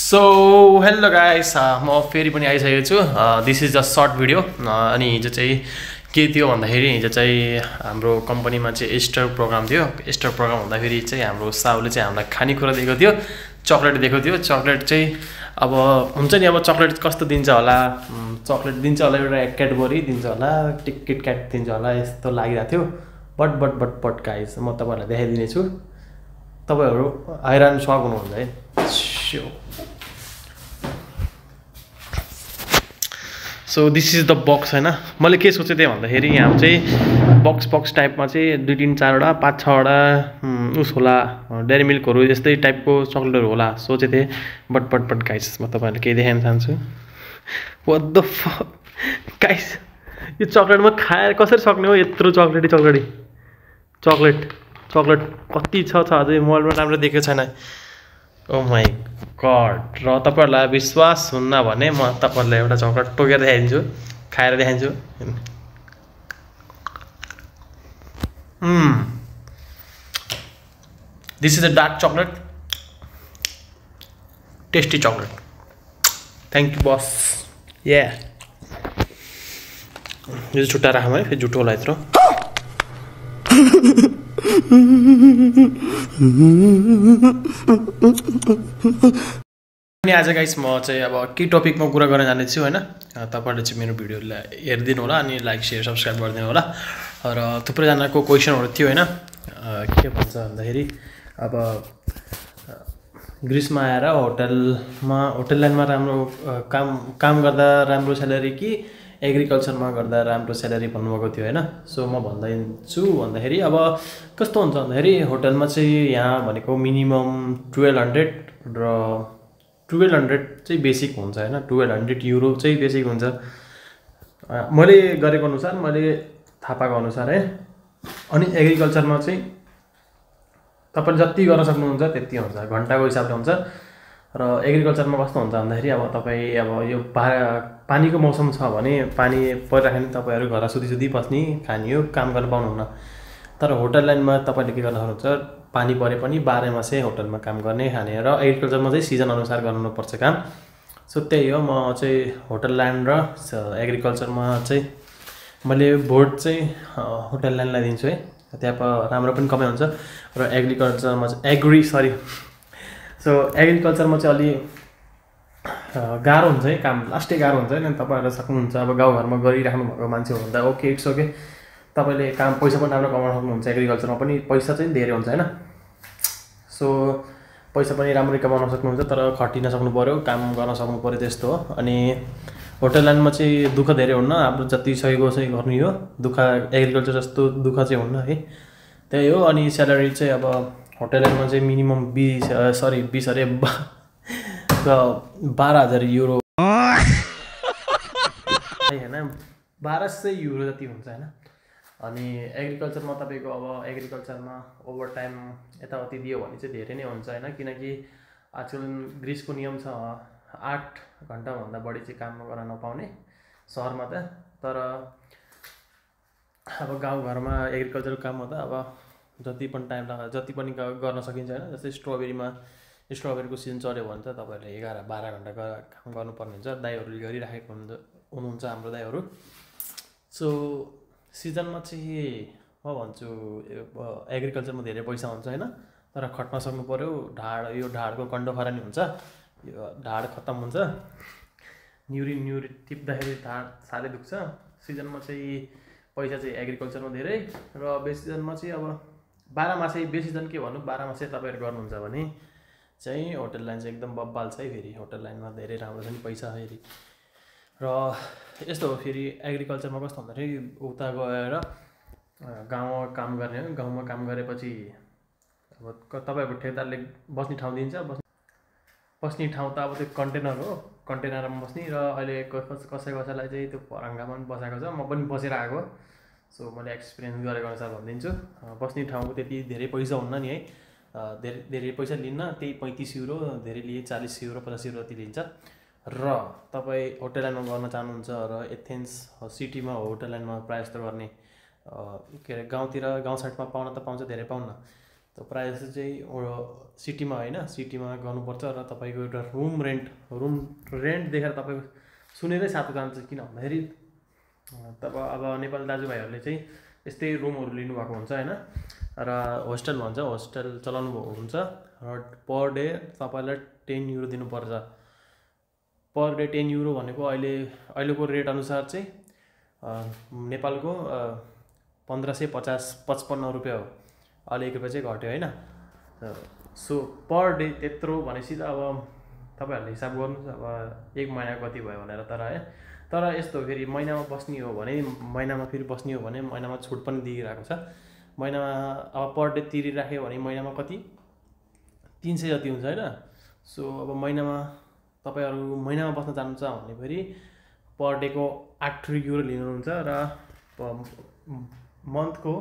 So hello guys, म फेरि पनि आइसकेको छु। This is a short video. अनि हिजो चाहिँ के थियो भन्दाखेरि हिजो चाहिँ हाम्रो कम्पनीमा चाहिँ इस्टर प्रोग्राम थियो। इस्टर प्रोग्राम हुँदाखेरि चाहिँ हाम्रो साउले चाहिँ हामीलाई खानेकुरा दिएको थियो, चक्लेट दिएको थियो। चक्लेट चाहिँ अब हुन्छ नि, अब चक्लेट कस्तो दिन्छ होला, चक्लेट दिन्छ होला, एउटा क्याडबरी दिन्छ होला, किटक्याट दिन्छ होला, यस्तो लागिरहेको थियो। बट गाइस, म तपाईँहरूलाई देखाइदिनेछु, तपाईँहरू हैरान सक हुनुहुन्छ है। So this is the box होइन। मैले के सोचेको थिएँ भन्दाखेरि यहाँ चाहिँ बक्स टाइपमा चाहिँ 2-3-4वटा 5-6वटा उस होला, डेरी मिल्कहरू यस्तै टाइपको चक्लेटहरू होला सोचेको थिएँ। बट गाइस, म तपाईँहरूलाई केही देखाउन चाहन्छु। व्हाट द फक गाइस, यो चक्लेट म खाएर कसरी सक्ने हो? यत्रो चक्लेट कति छ अझै मोबाइलमा राम्रो देखेको छैन। ओ माई गड। र तपाईँहरूलाई विश्वास हुन्न भने म तपाईँहरूलाई एउटा चक्लेट टोकेर देखाइदिन्छु, खाएर देखाइदिन्छु। This is a dark chocolate, tasty chocolate. Thank you बस। यो छुट्टा राखौँ है, फेरि झुटो होला यत्रो। अनि आज गाइस म चाहिँ अब के टपिकमा कुरा गर्न जानेछु होइन। तपाईँहरूले चाहिँ मेरो भिडियोलाई हेरिदिनु होला, अनि लाइक सेयर सब्सक्राइब गरिदिनु होला। र थुप्रैजनाको क्वेसनहरू थियो होइन, के भन्छ भन्दाखेरि अब ग्रिसमा आएर होटल लाइनमा राम्रो काम गर्दा राम्रो स्यालेरी कि एग्रिकल्चरमा गर्दा राम्रो स्यालेरी भन्नुभएको थियो होइन। सो म भन्दैछु भन्दाखेरि अब कस्तो हुन्छ भन्दाखेरि होटलमा चाहिँ यहाँ भनेको मिनिमम 1200 र 1200 चाहिँ बेसिक हुन्छ होइन। 1200 युरो चाहिँ बेसिक हुन्छ मैले गरेको अनुसार, मैले थाहा पाएको अनुसार है। अनि एग्रिकल्चरमा चाहिँ तपाईँले जति गर्न सक्नुहुन्छ त्यति हुन्छ, घन्टाको हिसाबले हुन्छ। र एग्रिकल्चरमा कस्तो हुन्छ भन्दाखेरि अब तपाईँ अब यो पानीको मौसम छ भने, पानी परिराख्यो भने तपाईँहरू घर सुधी बस्ने, खाने हो, काम गर्न पाउनुहुन्न। तर होटल लाइनमा तपाईँले के गर्न सक्नुहुन्छ, पानी परे पनि 12 मासै होटलमा काम गर्ने, खाने। र एग्रिकल्चरमा चाहिँ सिजन अनुसार गर्नुपर्छ काम। सो त्यही हो। म चाहिँ होटल लाइन र एग्रिकल्चरमा चाहिँ मैले भोट चाहिँ होटल लाइनलाई दिन्छु है। त्यहाँ राम्रो पनि कमाइ हुन्छ। र एग्रिकल्चरमा चाहिँ सो एग्रिकल्चरमा चाहिँ अलि गाह्रो हुन्छ है काम, लास्टै गाह्रो हुन्छ होइन। तपाईँहरू सक्नुहुन्छ अब गाउँघरमा गरिराख्नु भएको मान्छे हो भने त ओके, इट्स ओके, तपाईँले काम पैसा पनि राम्रो कमाउन सक्नुहुन्छ। एग्रिकल्चरमा पनि पैसा चाहिँ धेरै हुन्छ होइन। सो पैसा पनि राम्ररी कमाउन सक्नुहुन्छ, तर खटिन सक्नु पऱ्यो, काम गर्न सक्नु पऱ्यो, त्यस्तो हो। अनि होटल लाइनमा चाहिँ दुःख धेरै हुन्न, हाम्रो जति सहीको चाहिँ गर्नु हो, दुःख एग्रिकल्चर जस्तो दुःख चाहिँ हुन्न है। त्यही हो। अनि स्यालेरी चाहिँ अब होटल लाइनमा चाहिँ मिनिमम 12,000 युरो होइन, 1200 युरो जति हुन्छ होइन। अनि एग्रिकल्चरमा तपाईँको अब एग्रिकल्चरमा ओभर टाइम यताउति दियो भने चाहिँ धेरै नै हुन्छ होइन। किनकि आजकल ग्रिसको नियम छ 8 घन्टाभन्दा बढी चाहिँ काम गर्न नपाउने सहरमा त। तर अब गाउँघरमा एग्रिकल्चरको काममा त अब जति पनि टाइम लाग्छ, जति पनि गर्न सकिन्छ होइन। जस्तै स्ट्रबेरीको सिजन चल्यो भने त तपाईँहरूले 11-12 घन्टा काम गर्नुपर्ने हुन्छ। दाइहरूले गरिराखेको हुनुहुन्छ हाम्रो दाइहरू। सो सिजनमा चाहिँ म भन्छु एग्रिकल्चरमा धेरै पैसा हुन्छ होइन, तर खट्न सक्नु पऱ्यो। यो ढाडको कन्डो खरानी हुन्छ, यो ढाड खत्तम हुन्छ, न्युरी टिप्दाखेरि ढाड साह्रै दुख्छ। सिजनमा चाहिँ पैसा चाहिँ एग्रिकल्चरमा धेरै, र बेसी सिजनमा चाहिँ अब 12 मासै, बेसी सिजन के भन्नु, 12 मासै तपाईँहरू गर्नुहुन्छ भने चाहिँ होटल लाइन चाहिँ एकदम बब्बाल छ है। फेरि होटल लाइनमा धेरै राम्रो छ नि पैसा फेरि। र यस्तो हो फेरि एग्रिकल्चरमा कस्तो भन्दाखेरि उता गएर गाउँमा काम गर्ने हो। गाउँमा काम गरेपछि अब तपाईँहरूको ठेकेदारले बस्ने ठाउँ दिन्छ। बस्ने ठाउँ त अब त्यो कन्टेनर हो, कन्टेनरमा बस्ने। र अहिले कसैलाई चाहिँ त्यो फराङ्गामा पनि बसाएको छ, म पनि बसेर आएको। सो मैले एक्सपिरियन्स गरेको अनुसार भनिदिन्छु। बस्ने ठाउँको त्यति धेरै पैसा हुन्न नि है, धेरै पैसा लिन्न, त्यही 35 युरो, धेरै लिए 40 युरो 50 युरो जति लिन्छ। र तपाईँ होटल लाइनमा गर्न चाहनुहुन्छ र एथेन्स सिटीमा होटल लाइनमा प्रायः जस्तो गर्ने, के अरे गाउँ साइडमा पाउन त पाउँछ, धेरै पाउन्न। त प्रायः जस्तो चाहिँ सिटीमा होइन, सिटीमा गर्नुपर्छ र तपाईँको एउटा रुम रेन्ट देखेर तपाईँको सुनेरै सातो जान्छ। किन भन्दाखेरि अब नेपाली दाजुभाइहरूले चाहिँ यस्तै रुमहरू लिनुभएको हुन्छ होइन, र होस्टेल भन्छ, होस्टेल चलाउनु भएको हुन्छ र पर डे तपाईँलाई 10 युरो दिनुपर्छ। पर डे 10 युरो भनेको अहिलेको रेट अनुसार चाहिँ नेपालको 1555 रुपियाँ हो। अहिले 1 रुपियाँ चाहिँ घट्यो होइन। सो पर डे त्यत्रो भनेपछि त अब तपाईँहरूले हिसाब गर्नुहोस् अब 1 महिना कति भयो भनेर। तर यस्तो फेरि महिनामा बस्ने हो भने महिनामा छुट पनि दिइरहेको छ। महिनामा अब पर डे तिरिराख्यो भने महिनामा कति 300 जति हुन्छ होइन। सो अब महिनामा तपाईँहरू महिनामा बस्न चाहनुहुन्छ भने फेरि पर डेको 8 युरो लिनुहुन्छ र मन्थको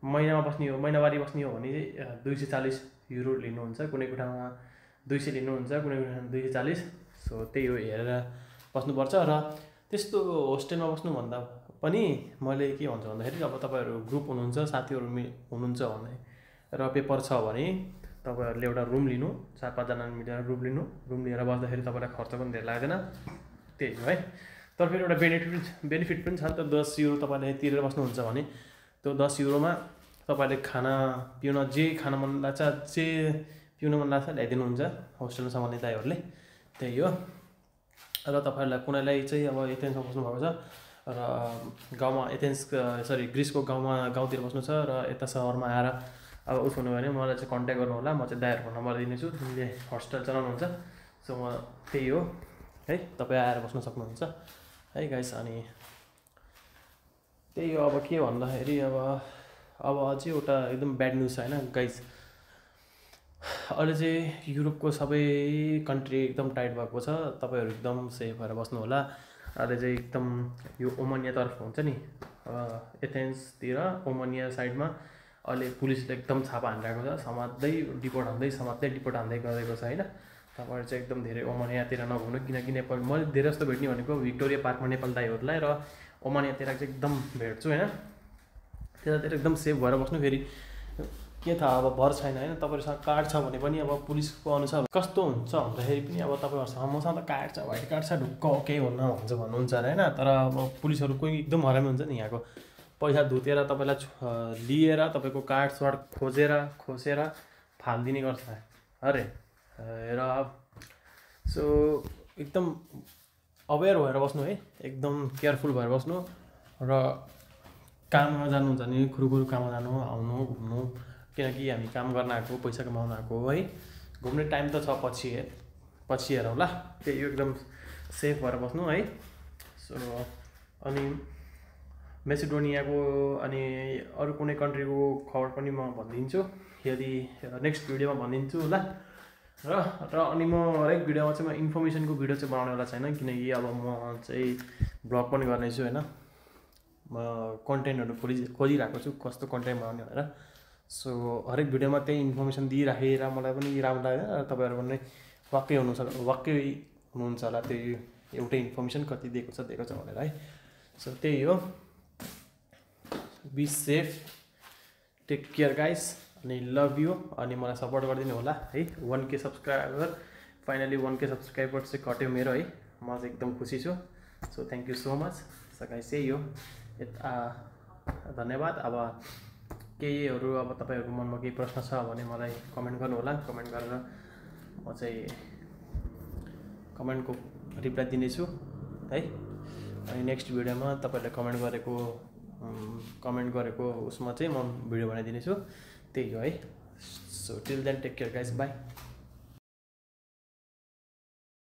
महिनावारी बस्ने हो भने 240 युरो लिनुहुन्छ। कुनै कोठामा 200 लिनुहुन्छ, कुनै कोठामा 240। सो त्यही हो, हेरेर बस्नुपर्छ। र त्यस्तो होस्टेलमा बस्नुभन्दा पनि मैले के भन्छु भन्दाखेरि अब तपाईँहरू ग्रुप हुनुहुन्छ, साथीहरू हुनुहुन्छ भने र पेपर छ भने तपाईँहरूले एउटा रुम लिनु, 4-5 जना मिलेर रुम लिएर बस्दाखेरि तपाईँलाई खर्च पनि धेरै लाग्दैन। त्यही हो है। तर फेरि एउटा बेनिफिट पनि छ नि त। 10 युरो तपाईँले तिरेर बस्नुहुन्छ भने त्यो 10 युरोमा तपाईँले खाना पिउन जे खान मन लाग्छ, जे पिउन मन लाग्छ ल्याइदिनुहुन्छ होस्टेलमा सम्हाल्ने दाइहरूले। त्यही हो। र तपाईँहरूलाई कुनैलाई चाहिँ अब एथेन्समा बस्नुभएको छ र गाउँमा ग्रिसको गाउँतिर बस्नु छ र यता सहरमा आएर अब उस हुनु भने मलाई चाहिँ कन्ट्याक्ट गर्नु होला। म चाहिँ दाइहरूको नम्बर दिनेछु, तिमीले होस्टेल चलाउनुहुन्छ। सो म त्यही हो है, तपाईँ आएर बस्न सक्नुहुन्छ है गाइस। अनि त्यही हो। अब के भन्दाखेरि अब अझै एउटा एकदम ब्याड न्युज छ होइन गाइस। अहिले चाहिँ युरोपको सबै कन्ट्री एकदम टाइट भएको छ। तपाईँहरू एकदम सेफ भएर बस्नु होला। अहिले चाहिँ एकदम यो ओमानियातर्फ हुन्छ नि, एथेन्सतिर ओमानिया साइडमा अहिले पुलिसले एकदम छापा हानिरहेको छ। समात्दै डिपोर्ट हान्दै गरेको छ होइन। तपाईँहरू चाहिँ एकदम धेरै ओमानियातिर नघुम्नु, किनकि नेपाल मैले धेरै जस्तो भेट्ने भनेको भिक्टोरिया पार्कमा नेपाल दाइहरूलाई, र ओमानियातिर चाहिँ एकदम भेट्छु होइन। त्यतातिर एकदम सेफ भएर बस्नु। फेरि के थाहा अब भर छैन होइन, तपाईँहरूसँग कार्ड छ भने पनि अब पुलिसको अनुसार कस्तो हुन्छ भन्दाखेरि पनि अब तपाईँहरूसँग मसँग त कार्ड छ, व्हाइट कार्ड छ, ढुक्क केही भन्नुहुन्छ अरे होइन। तर अब पुलिसहरू कोही एकदम हरामी हुन्छ नि, यहाँको पैसा धुतेर तपाईँलाई लिएर तपाईँको कार्ड खोसेर फालिदिने गर्छ अरे। र सो एकदम अवेर भएर बस्नु है, एकदम केयरफुल भएर बस्नु। र काममा जानुहुन्छ भने खुरुखुरु काममा जानु, आउनु, घुम्नु, किनकि हामी काम गर्न आएको, पैसा कमाउन आएको है। घुम्ने टाइम त छ, पछि हेरौँ ल। त्यही एकदम सेफ भएर बस्नु है। सो अनि मेसिडोनियाको अनि अरू कुनै कन्ट्रीको खबर पनि म भनिदिन्छु, यदि नेक्स्ट भिडियोमा भनिदिन्छु ल। र अनि म हरेक भिडियोमा चाहिँ म इन्फर्मेसनको भिडियो चाहिँ बनाउनेवाला छैन, किनकि अब म चाहिँ ब्लग पनि गर्नेछु होइन। म कन्टेन्टहरू खोजिरहेको छु कस्तो कन्टेन्ट बनाउने भनेर। सो हरेक भिडियोमा त्यही इन्फर्मेसन दिइराखेर मलाई पनि राम्रो लाग्दैन, र तपाईँहरू पनि वाक्कै हुनुहुन्छ होला त्यही एउटै इन्फर्मेसन कति दिएको छ भनेर है। सो त्यही हो। Be safe, take care guys, अनि लभ यु। अनि मलाई सपोर्ट गरिदिनु होला है। 1K subscriber, finally 1K subscriber चाहिँ कट्यो मेरो है। म चाहिँ एकदम खुसी छु। So thank you so much. So guys यही हो, धन्यवाद। अब केहीहरू अब तपाईँहरूको मनमा केही प्रश्न छ भने मलाई कमेन्ट गर्नु होला। कमेन्ट गरेर म चाहिँ कमेन्टको रिप्लाई दिनेछु है। अनि नेक्स्ट भिडियोमा तपाईँहरूले कमेन्ट गरेको उसमा चाहिँ म भिडियो बनाइदिनेछु। त्यही हो है। So till then take care guys, by.